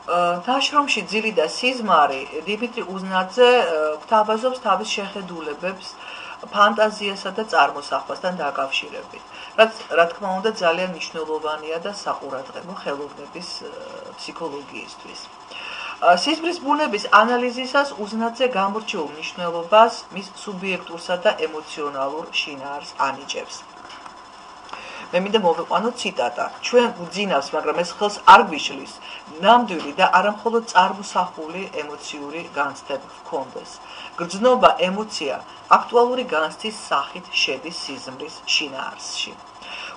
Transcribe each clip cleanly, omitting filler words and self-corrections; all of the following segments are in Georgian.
ნაშრომში ძილი და სიზმარი დიმიტრი უზნაძე გვთავაზობს თავის შეხედულებებს ფანტაზიასა და წარმოსახვასთან დაკავშირებით, რაც რა თქმა უნდა ძალიან მნიშვნელოვანია და საყურადღებო ხელოვნების ფსიქოლოგიისთვის. სიზმრის ბუნების ანალიზისას უზნაძე გამორჩეულ მნიშვნელობას მის სუბიექტურსა და ემოციონალურ შინაარსს ანიჭებს. მე მინდა მოვიყვანო ციტატა. ჩვენ გვძინავს, მაგრამ ეს ხელს არ გვიშლის, ნამდვილი და არა მხოლოდ წარმოსახული ემოციური განცდება ჰქონდეს. გრძნობა ემოცია აქტუალური განცდის სახით შედის სიზმრის შინაარსში.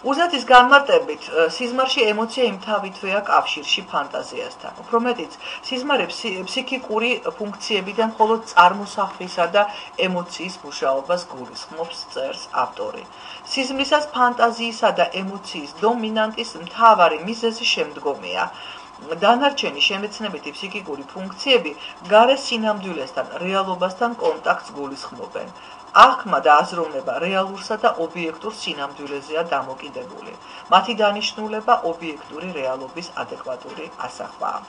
უზნაძის განმარტებით, სიზმარში ემოცია იმთავითვეა კავშირში ფანტაზიასთან. უფრო მეტიც, სიზმარი ფსიქიკური ფუნქციებიდან მხოლოდ წარმოსახვისა და ემოციის მუშაობას გულისხმობს, წერს ავტორი. სიზმრისას ფანტაზიისა და ემოციის დომინანტის მთავარი მიზეზი შემდგომია. დანარჩენი შემეცნებითი ფსიქიკური ფუნქციები გარე სინამდვილესთან, რეალობასთან კონტაქტს გულისხმობენ. აღქმა და აზროვნება რეალურსა და ობიექტურ სინამდვილეზეა დამოკიდებული. მათი დანიშნულება ობიექტური რეალობის ადეკვატური ასახვაა.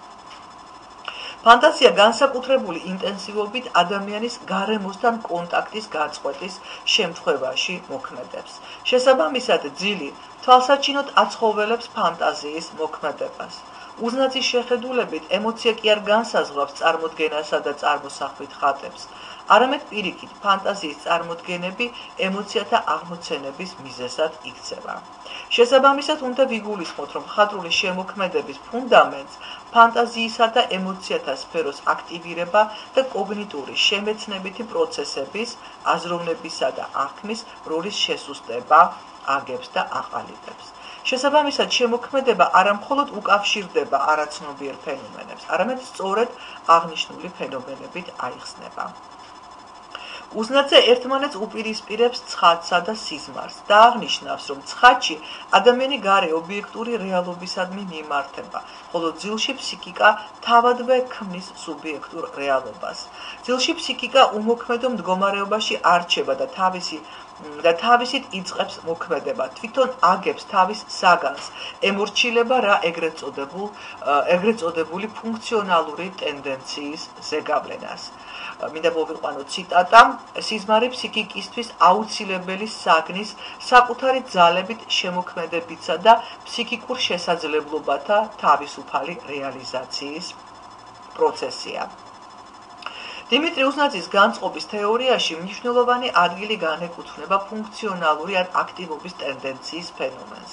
ფანტაზია განსაკუთრებული ინტენსივობით ადამიანის გარემოსთან კონტაქტის გაწყვეტის შემთხვევაში მოქმედებს. შესაბამისად, ძილი თვალსაჩინოდ აცხოველებს ფანტაზიის მოქმედებას. უზნაძის შეხედულებით, ემოცია კი არ განსაზღვრავს წარმოდგენასა და წარმოსახვით ხატებს. არამედ პირიქით, ფანტაზიის წარმოდგენები ემოციათა აღმოცენების მიზეზად იქცევა. შესაბამისად, უნდა ვიგულისხმოთ, რომ მხატვრული შემოქმედების ფუნდამენტს ფანტაზიისა და ემოციათა სფეროს აქტივირება და კოგნიტური შემეცნებითი პროცესების, აზროვნებისა და აღქმის როლის შესუსტება აგებს და აყალიბებს. შესაბამისად, შემოქმედება არა მხოლოდ უკავშირდება არაცნობიერ ფენომენებს, არამედ სწორედ აღნიშნული ფენომენებით აიხსნება. უზნაძე ერთმანეთს უპირისპირებს ცხადსა და სიზმარს და აღნიშნავს, რომ ცხადში ადამიანი გარე ობიექტური რეალობისადმი მიმართება, ხოლო ძილში ფსიქიკა თავადვე ქმნის სუბიექტურ რეალობას. ძილში ფსიქიკა უმოქმედო მდგომარეობაში არჩება და თავისით იწყებს მოქმედება, თვითონ აგებს თავის საგანს, ემორჩილება რა ეგრეთ წოდებული ფუნქციონალური ტენდენციის ზეგავლენას. მინდა მოვიყვანო ციტატა. სიზმარი ფსიქიკისთვის აუცილებელი საგნის საკუთარი ძალებით შემოქმედებისა და ფსიქიკურ შესაძლებლობათა თავისუფალი რეალიზაციის პროცესია. დიმიტრი უზნაძის განწყობის თეორიაში მნიშვნელოვანი ადგილი განეკუთვნება ფუნქციონალური ან აქტივობის ტენდენციის ფენომენს,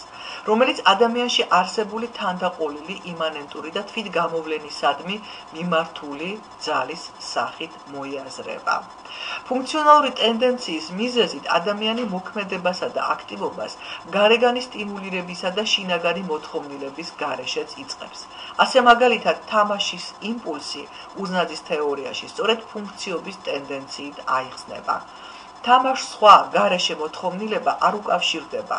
რომელიც ადამიანში არსებული თანდაყოლილი, იმანენტური და თვითგამოვლენისადმი მიმართული ძალის სახით მოიაზრება. ფუნქციონალური ტენდენციის მიზეზით ადამიანი მოქმედებასა და აქტივობას გარეგანი სტიმულირებისა და შინაგანი მოთხოვნილების გარეშეც იწყებს. ასე მაგალითად, თამაშის იმპულსი უზნაძის თეორიაში სწორედ ფუნქციობის ტენდენციით აიხსნება. თამაშს სხვა გარეშე მოთხოვნილება არ უკავშირდება.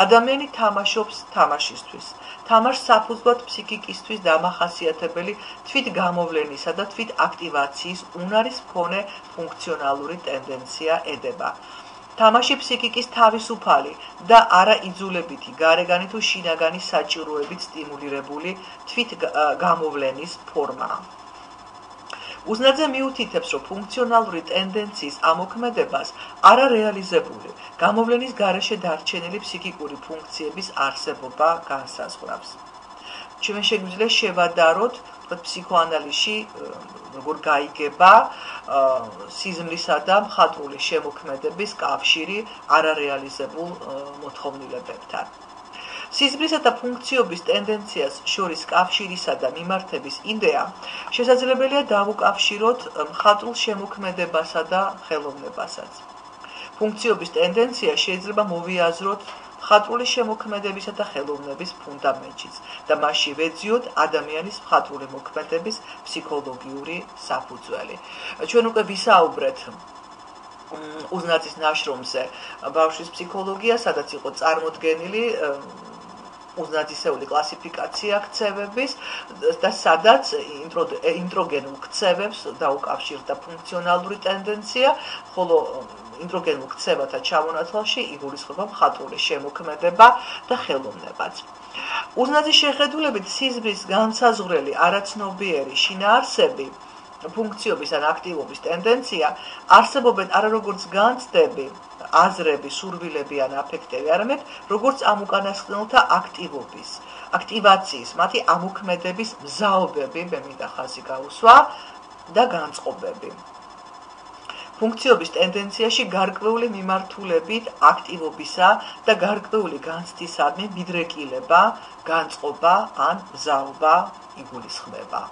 ადამიანი თამაშობს თამაშისთვის. თამაშს საფუძვლად ფსიქიკისთვის დამახასიათებელი თვითგამოვლენისა და თვითაქტივაციის უნარის მქონე ფუნქციონალური ტენდენცია ედება. თამაში ფსიქიკის თავისუფალი და არაიძულებითი გარეგანი თუ შინაგანი საჭიროებით სტიმულირებული თვითგამოვლენის ფორმაა. უზნაძე მიუთითებს, რომ ფუნქციონალური ტენდენციის ამოქმედებას არარეალიზებული, გამოვლენის გარეშე დარჩენილი ფსიქიკური ფუნქციების არსებობა განსაზღვრავს. ჩვენ შეგვიძლია შევადაროთ ფსიქოანალიზში, როგორ გაიგება სიზმრისა და მხატვრული შემოქმედების კავშირი არარეალიზებულ მოთხოვნილებებთან. სიზმრისა და ფუნქციობის ტენდენციას შორის კავშირისა და მიმართების იდეა შესაძლებელია დავუკავშიროთ მხატვრულ შემოქმედებასა და ხელოვნებასაც. ფუნქციობის ტენდენცია შეიძლება მოვიაზროთ მხატვრული შემოქმედებისა და ხელოვნების ფუნდამენტშიც და მასში ვეძიოთ ადამიანის მხატვრული მოქმედების ფსიქოლოგიური საფუძველი. ჩვენ უკვე ვისაუბრეთ უზნაძის ნაშრომზე ბავშვის ფსიქოლოგია, სადაც იყო წარმოდგენილი უზნაძისეული კლასიფიკაცია ქცევების და სადაც ინტროგენულ ქცევებს დაუკავშირდა ფუნქციონალური ტენდენცია, ხოლო ინტროგენულ ქცევათა ჩამონათვალში იგულისხმება მხატვრული შემოქმედება და ხელოვნებაც. უზნაძის შეხედულებით სიზმრის განსაზღვრელი არაცნობიერი შინაარსები, ფუნქციობის ან აქტივობის ტენდენცია არსებობენ არა როგორც განცდები, აზრები, სურვილები ან აფექტები, არამედ როგორც ამ უკანასკნელთა აქტივაციის, მათი ამოქმედების მზაობები, მე მინდა ხაზი გაუსვა და განწყობები. ფუნქციობის ტენდენციაში გარკვეული მიმართულებით აქტივობისა და გარკვეული განცდისადმი მიდრეკილება, განწყობა ან მზაობა იგულისხმება.